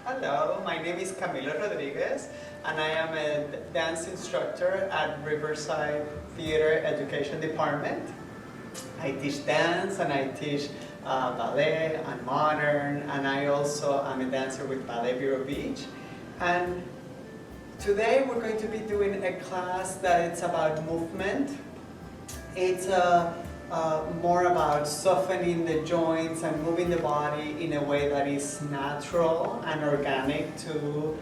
Hello, my name is Camilo Rodriguez and I am a dance instructor at Riverside Theater Education Department. I teach dance and I teach ballet and modern, and I also am a dancer with Ballet Vero Beach. And today we're going to be doing a class that it's about movement. It's more about softening the joints and moving the body in a way that is natural and organic to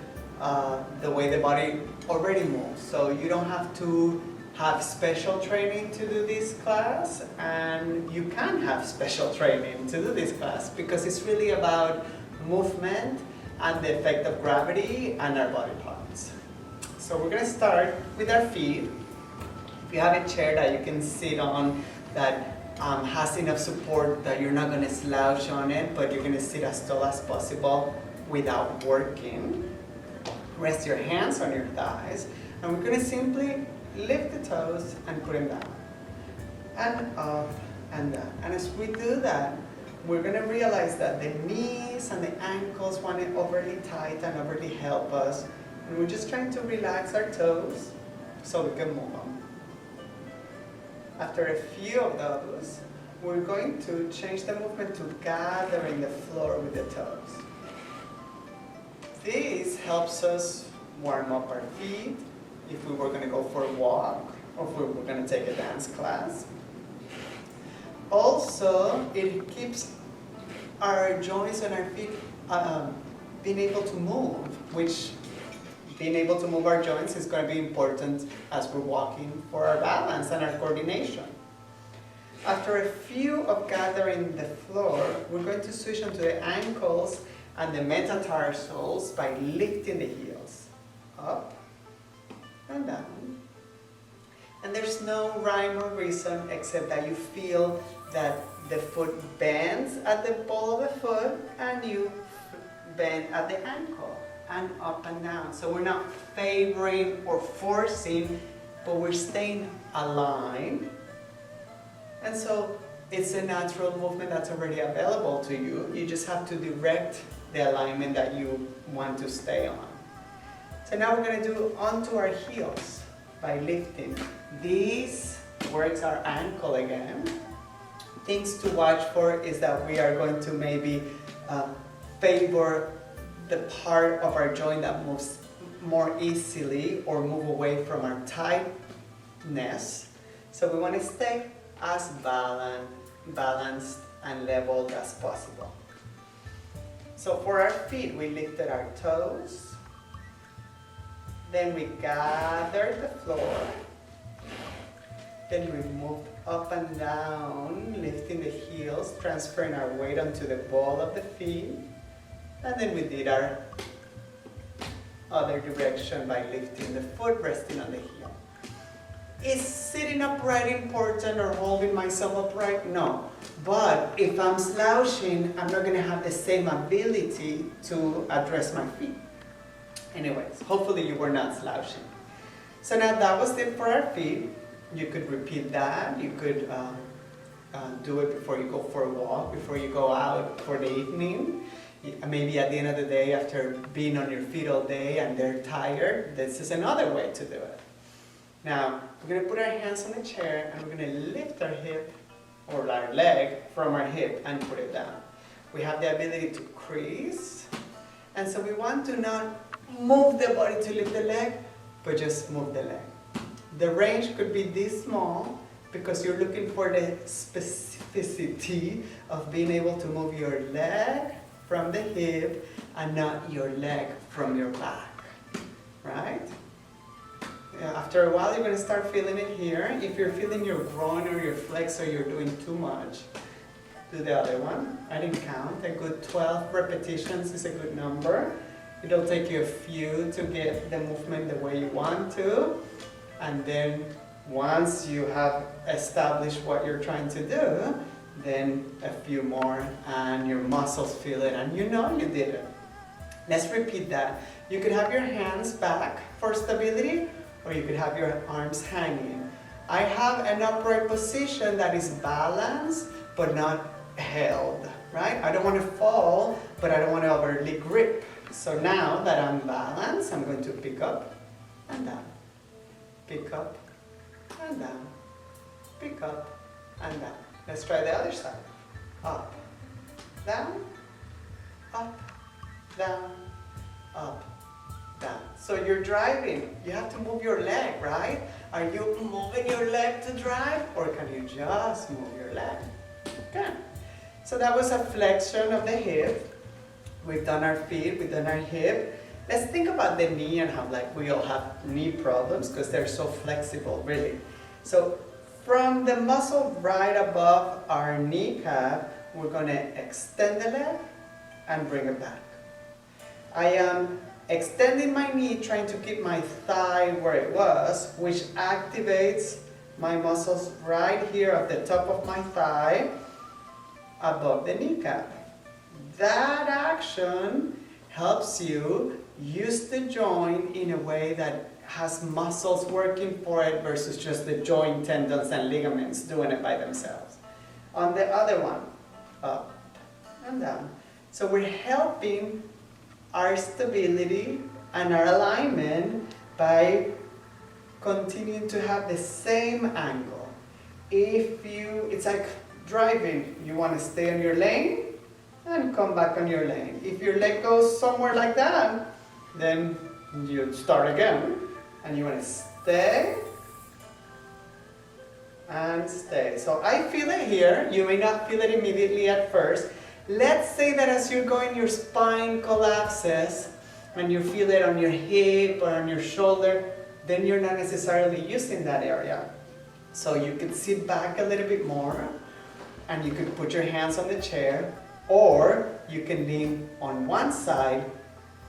the way the body already moves. So you don't have to have special training to do this class, and you can have special training to do this class because it's really about movement and the effect of gravity and our body parts. So we're going to start with our feet. If you have a chair that you can sit on that has enough support that you're not going to slouch on it, but you're going to sit as tall as possible without working. Rest your hands on your thighs, and we're going to simply lift the toes and put them down. And up and down. And as we do that, we're going to realize that the knees and the ankles want to overly tight and overly help us. And we're just trying to relax our toes so we can move them. After a few of those, we're going to change the movement to gathering the floor with the toes. This helps us warm up our feet if we were going to go for a walk or if we were going to take a dance class. Also, it keeps our joints and our feet being able to move, which being able to move our joints is going to be important as we're walking for our balance and our coordination. After a few of gathering the floor, we're going to switch onto the ankles and the metatarsals by lifting the heels up and down. And there's no rhyme or reason except that you feel that the foot bends at the ball of the foot and you bend at the ankle. And up and down. So we're not favoring or forcing, but we're staying aligned. And so it's a natural movement that's already available to you. You just have to direct the alignment that you want to stay on. So now we're going to do onto our heels by lifting. This works our ankle again. Things to watch for is that we are going to maybe favor the part of our joint that moves more easily or move away from our tightness. So we want to stay as balanced and leveled as possible. So for our feet, we lifted our toes. Then we gathered the floor. Then we moved up and down, lifting the heels, transferring our weight onto the ball of the feet. And then we did our other direction by lifting the foot, resting on the heel. Is sitting upright important or holding myself upright? No. But if I'm slouching, I'm not going to have the same ability to address my feet. Anyways, hopefully you were not slouching. So now that was it for our feet. You could repeat that. You could do it before you go for a walk, before you go out for the evening. Maybe at the end of the day, after being on your feet all day and they're tired, this is another way to do it. Now, we're going to put our hands on the chair and we're going to lift our hip or our leg from our hip and put it down. We have the ability to crease, and so we want to not move the body to lift the leg, but just move the leg. The range could be this small because you're looking for the specificity of being able to move your leg from the hip and not your leg from your back, right? After a while, you're going to start feeling it here. If you're feeling your groin or your flexor, you're doing too much. Do the other one. I didn't count. A good 12 repetitions is a good number. It'll take you a few to get the movement the way you want to. And then once you have established what you're trying to do, then a few more and your muscles feel it and you know you did it. Let's repeat that. You could have your hands back for stability, or you could have your arms hanging. I have an upright position that is balanced but not held, right? I don't want to fall, but I don't want to overly grip. So now that I'm balanced, I'm going to pick up and down. Pick up and down. Pick up and down. Let's try the other side. Up, down, up, down, up, down. So you're driving. You have to move your leg, right? Are you moving your leg to drive, or can you just move your leg? Okay. So that was a flexion of the hip. We've done our feet, we've done our hip. Let's think about the knee and how we all have knee problems because they're so flexible, really. So from the muscle right above our kneecap, we're going to extend the leg and bring it back. I am extending my knee, trying to keep my thigh where it was, which activates my muscles right here at the top of my thigh, above the kneecap. That action helps you use the joint in a way that has muscles working for it versus just the joint tendons and ligaments doing it by themselves. On the other one, up and down. So we're helping our stability and our alignment by continuing to have the same angle. It's like driving, you want to stay on your lane and come back on your lane. If your leg goes somewhere like that, then you start again and you want to stay and stay. So I feel it here. You may not feel it immediately at first. Let's say that as you're going, your spine collapses and you feel it on your hip or on your shoulder, then you're not necessarily using that area. So you could sit back a little bit more and you could put your hands on the chair, or you can lean on one side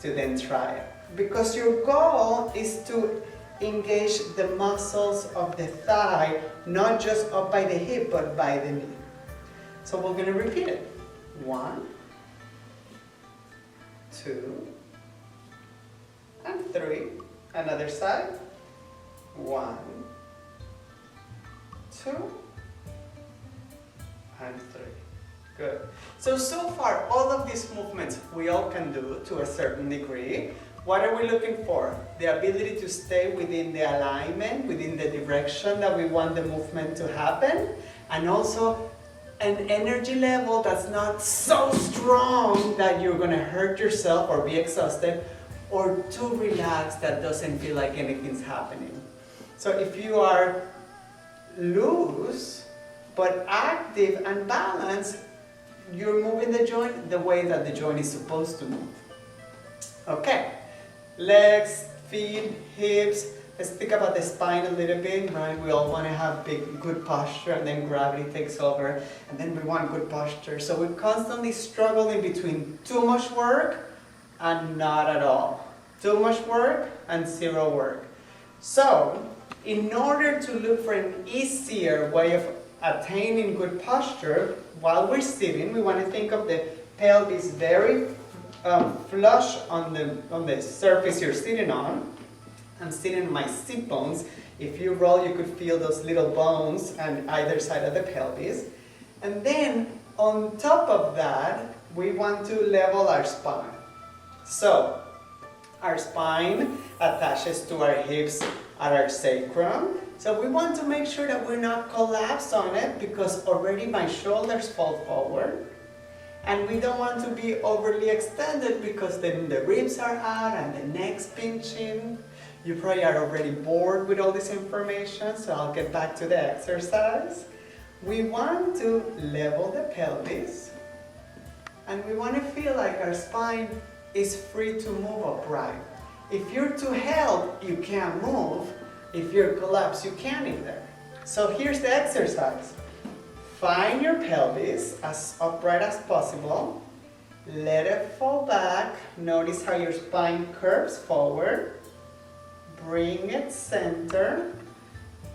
to then try it. Because your goal is to engage the muscles of the thigh, not just up by the hip, but by the knee. So we're going to repeat it. 1, 2, and 3. Another side. 1, 2, and 3. Good. So far, all of these movements we all can do to a certain degree. What are we looking for? The ability to stay within the alignment, within the direction that we want the movement to happen, and also an energy level that's not so strong that you're going to hurt yourself or be exhausted, or too relaxed that doesn't feel like anything's happening. So if you are loose but active and balanced, you're moving the joint the way that the joint is supposed to move. Okay, legs, feet, hips. Let's think about the spine a little bit, right? We all want to have good posture, and then gravity takes over, and then we want good posture. So we're constantly struggling between too much work and not at all. Too much work and zero work. So, in order to look for an easier way of attaining good posture, while we're sitting, we want to think of the pelvis very flush on the surface you're sitting on. I'm sitting on my sit bones. If you roll, you could feel those little bones on either side of the pelvis. And then, on top of that, we want to level our spine. So, our spine attaches to our hips at our sacrum. So we want to make sure that we're not collapsed on it, because already my shoulders fall forward. And we don't want to be overly extended, because then the ribs are out and the neck's pinching. You probably are already bored with all this information, so I'll get back to the exercise. We want to level the pelvis, and we want to feel like our spine is free to move upright. If you're too held, you can't move. If you're collapsed, you can't either. So here's the exercise. Find your pelvis as upright as possible. Let it fall back. Notice how your spine curves forward. Bring it center.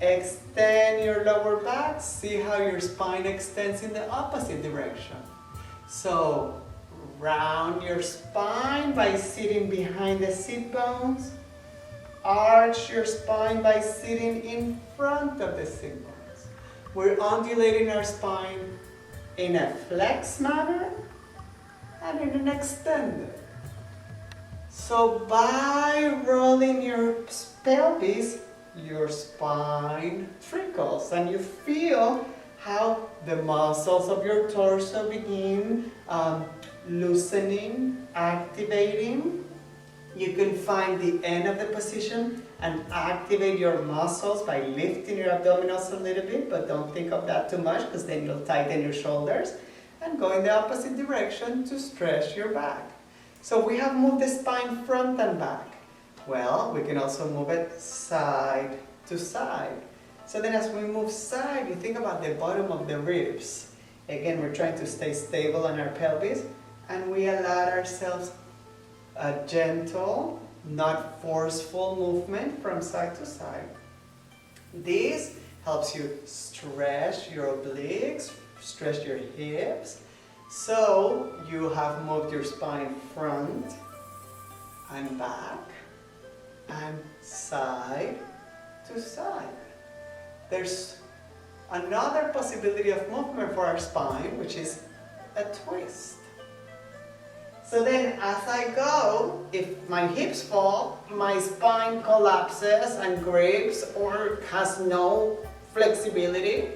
Extend your lower back. See how your spine extends in the opposite direction. So round your spine by sitting behind the sit bones. Arch your spine by sitting in front of the sit bones. We're undulating our spine in a flex manner and in an extended. So by rolling your pelvis, your spine trickles and you feel how the muscles of your torso begin loosening, activating. You can find the end of the position and activate your muscles by lifting your abdominals a little bit, but don't think of that too much because then you'll tighten your shoulders. And go in the opposite direction to stretch your back. So we have moved the spine front and back. Well, we can also move it side to side. So then as we move side, you think about the bottom of the ribs. Again, we're trying to stay stable on our pelvis, and we allow ourselves a gentle, not forceful movement from side to side. This helps you stretch your obliques, stretch your hips. So you have moved your spine front and back and side to side. There's another possibility of movement for our spine, which is a twist. So then as I go, if my hips fall, my spine collapses and grips or has no flexibility.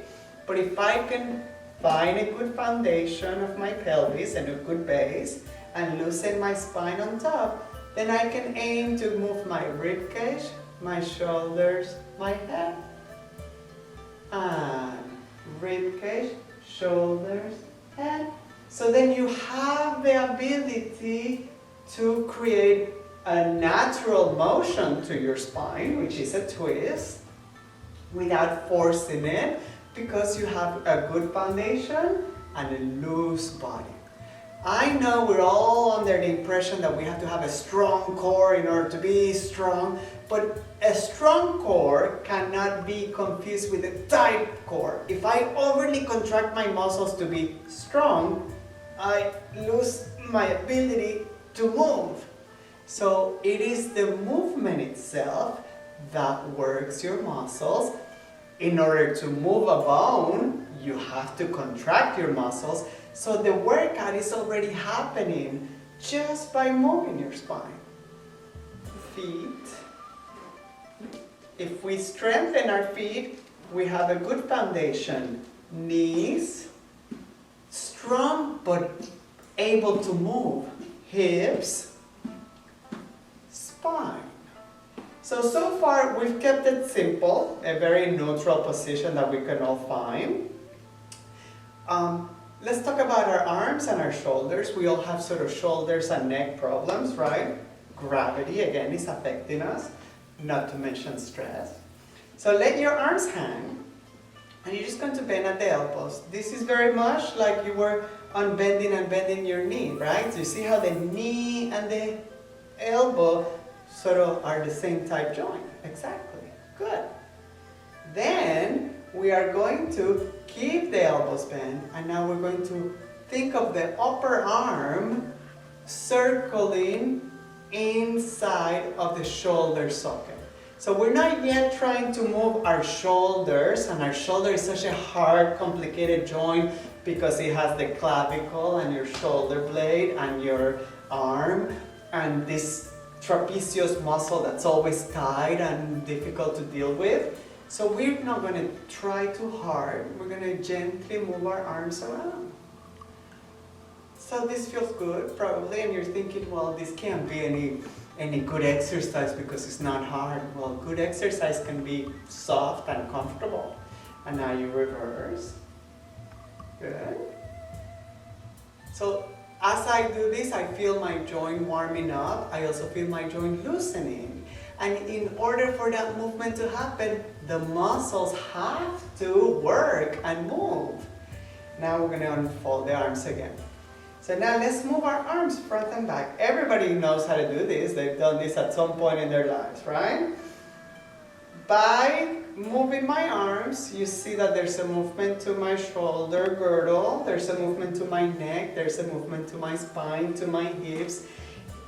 But if I can find a good foundation of my pelvis and a good base and loosen my spine on top, then I can aim to move my rib cage, my shoulders, my head. And rib cage, shoulders, head. So then you have the ability to create a natural motion to your spine, which is a twist, without forcing it, because you have a good foundation and a loose body. I know we're all under the impression that we have to have a strong core in order to be strong, but a strong core cannot be confused with a tight core. If I overly contract my muscles to be strong, I lose my ability to move. So it is the movement itself that works your muscles. In order to move a bone, you have to contract your muscles. So the workout is already happening just by moving your spine. Feet. If we strengthen our feet, we have a good foundation. Knees, strong but able to move. Hips, spine. So far we've kept it simple, a very neutral position that we can all find. Let's talk about our arms and our shoulders. We all have sort of shoulders and neck problems, right? Gravity, again, is affecting us, not to mention stress. So let your arms hang, and you're just going to bend at the elbows. This is very much like you were unbending and bending your knee, right? So you see how the knee and the elbow sort of are the same type joint. Exactly. Good. Then we are going to keep the elbows bent, and now we're going to think of the upper arm circling inside of the shoulder socket. So we're not yet trying to move our shoulders, and our shoulder is such a hard, complicated joint because it has the clavicle and your shoulder blade and your arm and this trapezius muscle that's always tight and difficult to deal with. So we're not going to try too hard. We're going to gently move our arms around. So this feels good, probably, and you're thinking, well, this can't be any good exercise because it's not hard. Well, good exercise can be soft and comfortable. And now you reverse. Good. So as I do this, I feel my joint warming up. I also feel my joint loosening. And in order for that movement to happen, the muscles have to work and move. Now we're going to unfold the arms again. So now let's move our arms front and back. Everybody knows how to do this. They've done this at some point in their lives, right? By moving my arms, you see that there's a movement to my shoulder girdle, there's a movement to my neck, there's a movement to my spine, to my hips.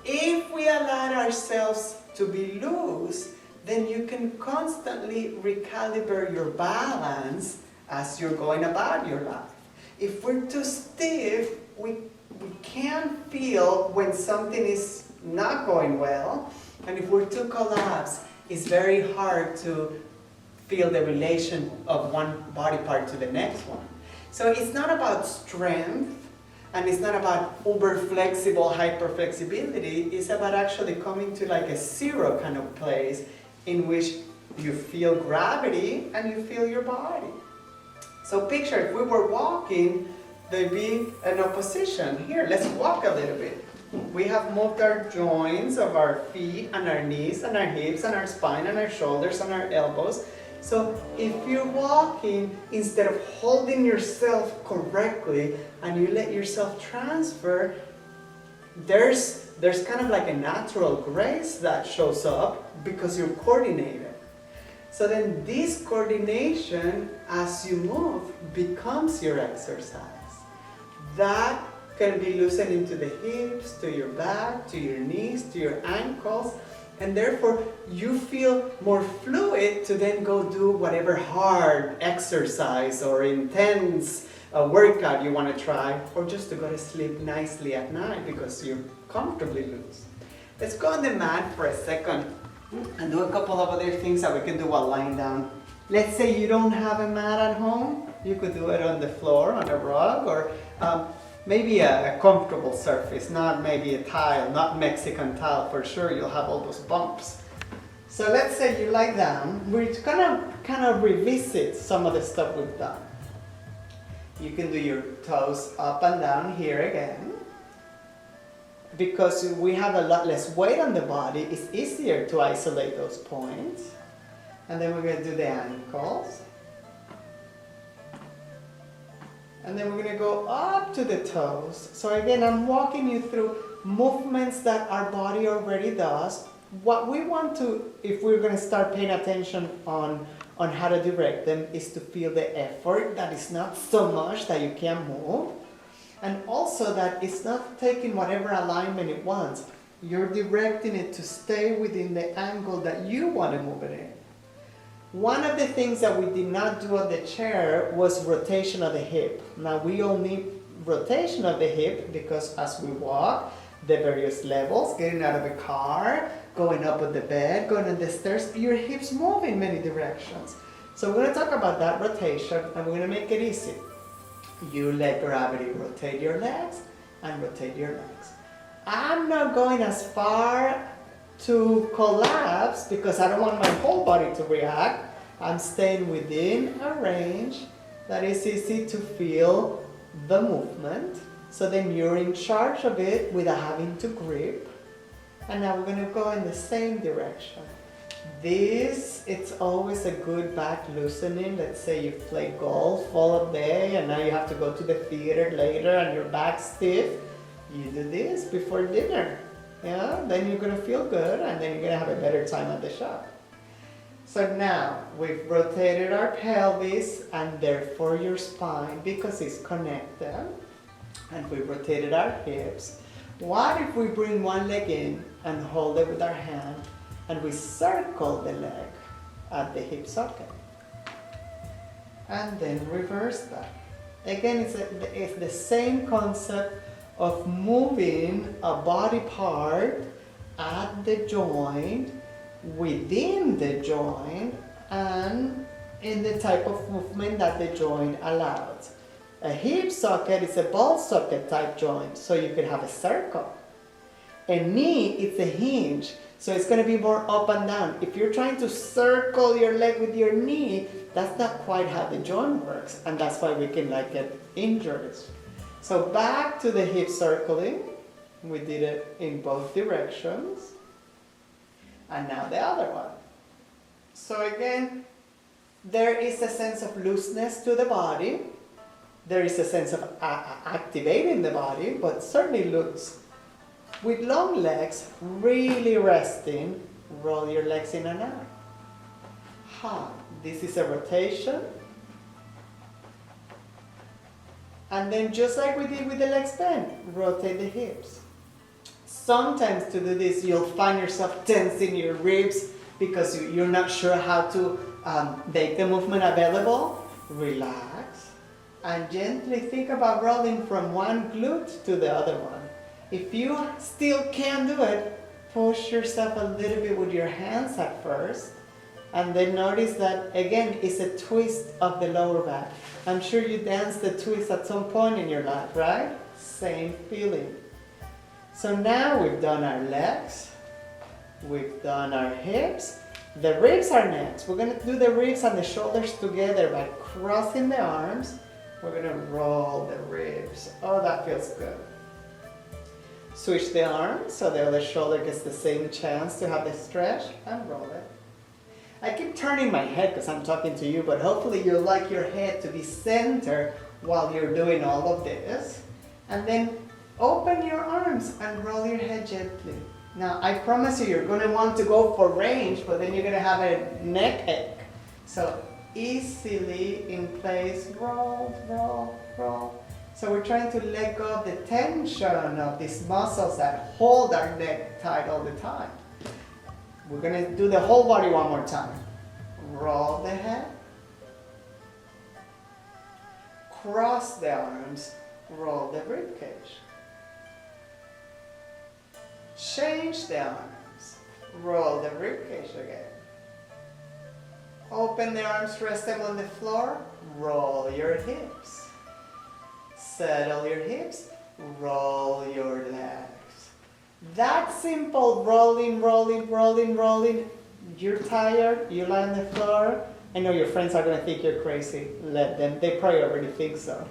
If we allow ourselves to be loose, then you can constantly recalibrate your balance as you're going about your life. If we're too stiff, we can't feel when something is not going well. And if we're too collapsed, it's very hard to feel the relation of one body part to the next one. So it's not about strength, and it's not about uber flexible hyper flexibility. It's about actually coming to like a zero kind of place in which you feel gravity and you feel your body. So picture if we were walking, there'd be an opposition. Here, let's walk a little bit. We have moved our joints of our feet and our knees and our hips and our spine and our shoulders and our elbows. So if you're walking, instead of holding yourself correctly and you let yourself transfer, there's kind of like a natural grace that shows up because you're coordinated. So then this coordination as you move becomes your exercise. That can be loosened into the hips, to your back, to your knees, to your ankles, and therefore you feel more fluid to then go do whatever hard exercise or intense workout you want to try, or just to go to sleep nicely at night because you're comfortably loose. Let's go on the mat for a second and do a couple of other things that we can do while lying down. Let's say you don't have a mat at home. You could do it on the floor, on a rug, or maybe a comfortable surface, not maybe a tile, not Mexican tile for sure. You'll have all those bumps. So let's say you lie down. We're gonna kind of revisit some of the stuff we've done. You can do your toes up and down here again. Because we have a lot less weight on the body, it's easier to isolate those points. And then we're going to do the ankles. And then we're going to go up to the toes. So again, I'm walking you through movements that our body already does. What we want to, if we're going to start paying attention on how to direct them, is to feel the effort, that it's not so much that you can't move. And also that it's not taking whatever alignment it wants. You're directing it to stay within the angle that you want to move it in. One of the things that we did not do on the chair was rotation of the hip. Now we all need rotation of the hip because as we walk, the various levels, getting out of a car, going up on the bed, going on the stairs, your hips move in many directions. So we're going to talk about that rotation and we're going to make it easy. You let gravity rotate your legs and rotate your legs. I'm not going as far to collapse because I don't want my whole body to react. I'm staying within a range that is easy to feel the movement. So then you're in charge of it without having to grip. And now we're going to go in the same direction. This, it's always a good back loosening. Let's say you've played golf all day and now you have to go to the theater later and your back's stiff. You do this before dinner. Yeah, then you're going to feel good and then you're going to have a better time at the shop. So now we've rotated our pelvis and therefore your spine because it's connected. And we've rotated our hips. What if we bring one leg in and hold it with our hand and we circle the leg at the hip socket? And then reverse that. Again, it's the same concept of moving a body part at the joint, within the joint, and in the type of movement that the joint allows. A hip socket is a ball socket type joint, so you could have a circle. A knee, it's a hinge, so it's going to be more up and down. If you're trying to circle your leg with your knee, that's not quite how the joint works, and that's why we can get injuries. So back to the hip circling. We did it in both directions. And now the other one. So again, there is a sense of looseness to the body. There is a sense of activating the body, but certainly loose. With long legs, really resting, roll your legs in and out. This is a rotation. And then just like we did with the legs bent, rotate the hips. Sometimes to do this, you'll find yourself tensing your ribs because you're not sure how to make the movement available. Relax and gently think about rolling from one glute to the other one. If you still can't do it, push yourself a little bit with your hands at first. And then notice that, again, it's a twist of the lower back. I'm sure you danced the twist at some point in your life, right? Same feeling. So now we've done our legs. We've done our hips. The ribs are next. We're going to do the ribs and the shoulders together by crossing the arms. We're going to roll the ribs. Oh, that feels good. Switch the arms so the other shoulder gets the same chance to have the stretch, and roll it. I keep turning my head because I'm talking to you, but hopefully you'll like your head to be centered while you're doing all of this. And then open your arms and roll your head gently. Now, I promise you, you're going to want to go for range, but then you're going to have a neck ache. So easily in place, roll, roll, roll. So we're trying to let go of the tension of these muscles that hold our neck tight all the time. We're going to do the whole body one more time. Roll the head. Cross the arms. Roll the ribcage. Change the arms. Roll the ribcage again. Open the arms, rest them on the floor. Roll your hips. Settle your hips. Roll your legs. That simple rolling, rolling, rolling, rolling. You're tired, you lie on the floor. I know your friends are going to think you're crazy. Let them. They probably already think so.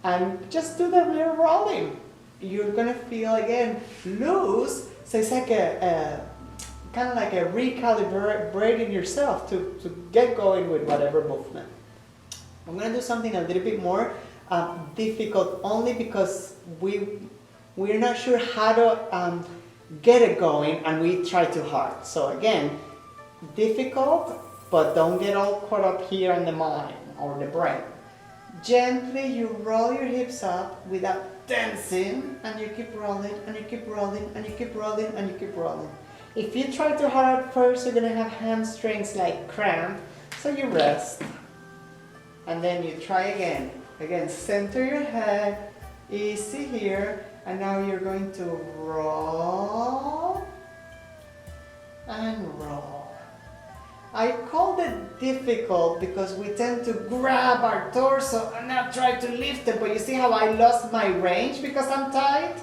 And just do the real rolling. You're going to feel, again, loose. So it's like kind of like a recalibrating yourself to get going with whatever movement. I'm going to do something a little bit more difficult only because we're not sure how to get it going and we try too hard. So again, difficult, but don't get all caught up here in the mind or the brain. Gently you roll your hips up without dancing, and you keep rolling, and you keep rolling, and you keep rolling, and you keep rolling. If you try too hard at first, you're going to have hamstrings like cramp, so you rest. And then you try again. Again, center your head, easy here, and now you're going to roll and roll. I called it difficult because we tend to grab our torso and now try to lift it, but you see how I lost my range because I'm tight?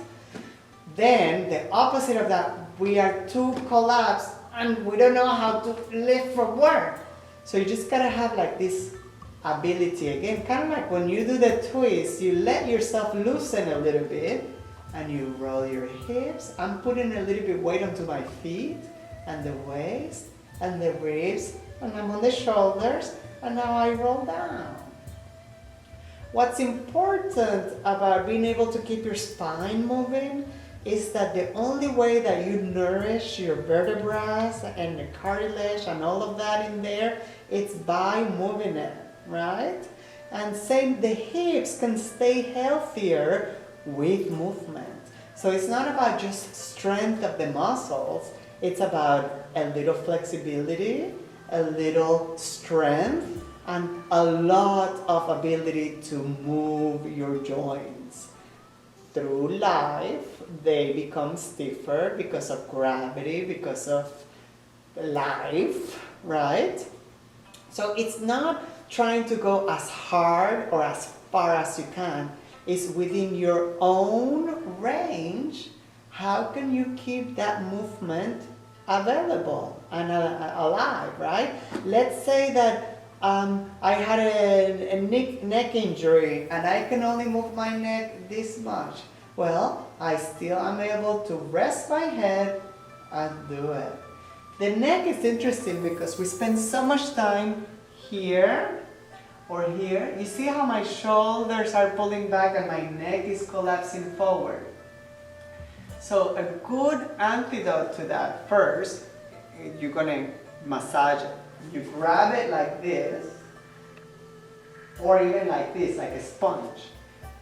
Then the opposite of that, we are too collapsed and we don't know how to lift from where. So you just gotta have like this ability again, kind of like when you do the twist, you let yourself loosen a little bit and you roll your hips. I'm putting a little bit weight onto my feet and the waist and the ribs, and I'm on the shoulders, and now I roll down. What's important about being able to keep your spine moving is that the only way that you nourish your vertebrae and the cartilage and all of that in there, it's by moving it, right? And same, the hips can stay healthier with movement. So it's not about just strength of the muscles, it's about a little flexibility, a little strength, and a lot of ability to move your joints. Through life, they become stiffer because of gravity, because of life, right? So it's not trying to go as hard or as far as you can. It's within your own range. How can you keep that movement available and alive, right? Let's say that I had a neck injury and I can only move my neck this much. Well, I still am able to rest my head and do it. The neck is interesting because we spend so much time here or here. You see how my shoulders are pulling back and my neck is collapsing forward. So a good antidote to that, first, you're going to massage it. You grab it like this, or even like this, like a sponge,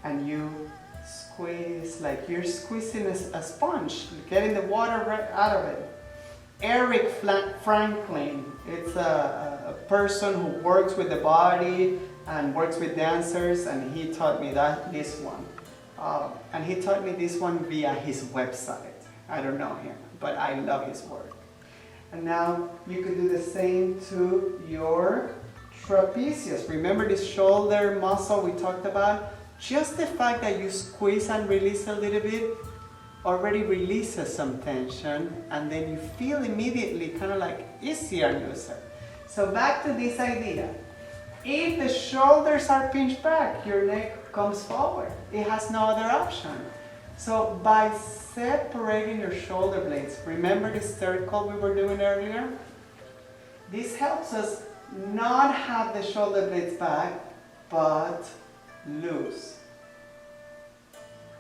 and you squeeze like you're squeezing a sponge, getting the water right out of it. Eric Franklin, it's a person who works with the body and works with dancers, and he taught me this one. And he taught me this one via his website. I don't know him, but I love his work. And now you could do the same to your trapezius. Remember this shoulder muscle we talked about? Just the fact that you squeeze and release a little bit already releases some tension, and then you feel immediately kind of like easier and looser. So back to this idea. If the shoulders are pinched back, your neck comes forward. It has no other option. So by separating your shoulder blades, remember this circle we were doing earlier? This helps us not have the shoulder blades back, but loose.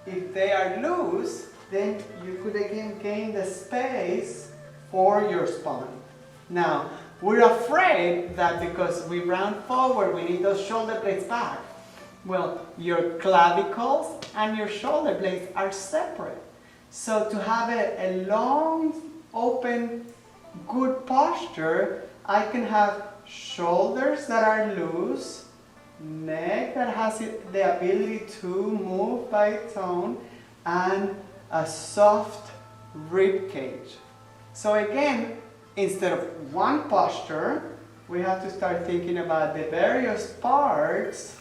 If they are loose, then you could again gain the space for your spine. Now, we're afraid that because we round forward, we need those shoulder blades back. Well, your clavicles and your shoulder blades are separate. So to have a long, open, good posture, I can have shoulders that are loose, neck that has the ability to move by its own, and a soft rib cage. So again, instead of one posture, we have to start thinking about the various parts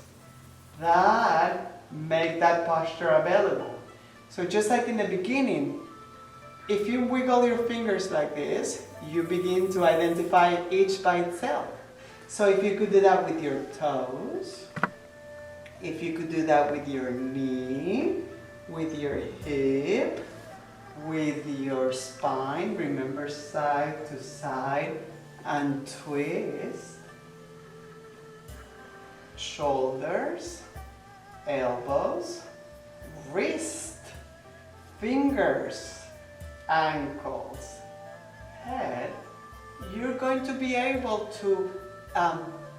that make that posture available. So just like in the beginning, if you wiggle your fingers like this, you begin to identify each by itself. So if you could do that with your toes, if you could do that with your knee, with your hip, with your spine, remember side to side and twist, shoulders, elbows, wrist, fingers, ankles, head, you're going to be able to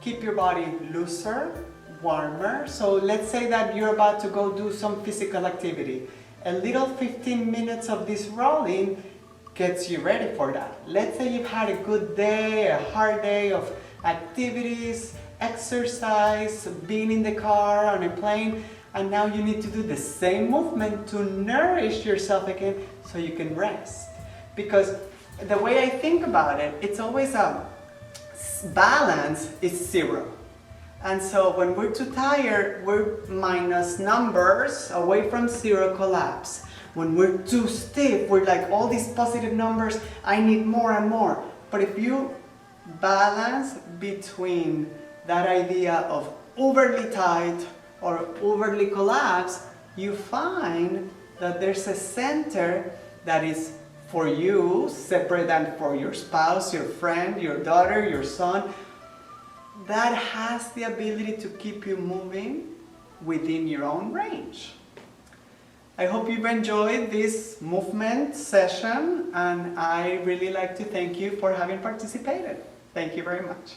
keep your body looser, warmer. So let's say that you're about to go do some physical activity. A little 15 minutes of this rolling gets you ready for that. Let's say you've had a good day, a hard day of activities, exercise, being in the car, on a plane, and now you need to do the same movement to nourish yourself again so you can rest. Because the way I think about it, it's always balance is 0. And so when we're too tired, we're minus numbers, away from 0, collapse. When we're too stiff, we're like all these positive numbers, I need more and more. But if you balance between that idea of overly tight or overly collapsed, you find that there's a center that is for you, separate than for your spouse, your friend, your daughter, your son, that has the ability to keep you moving within your own range. I hope you've enjoyed this movement session, and I really like to thank you for having participated. Thank you very much.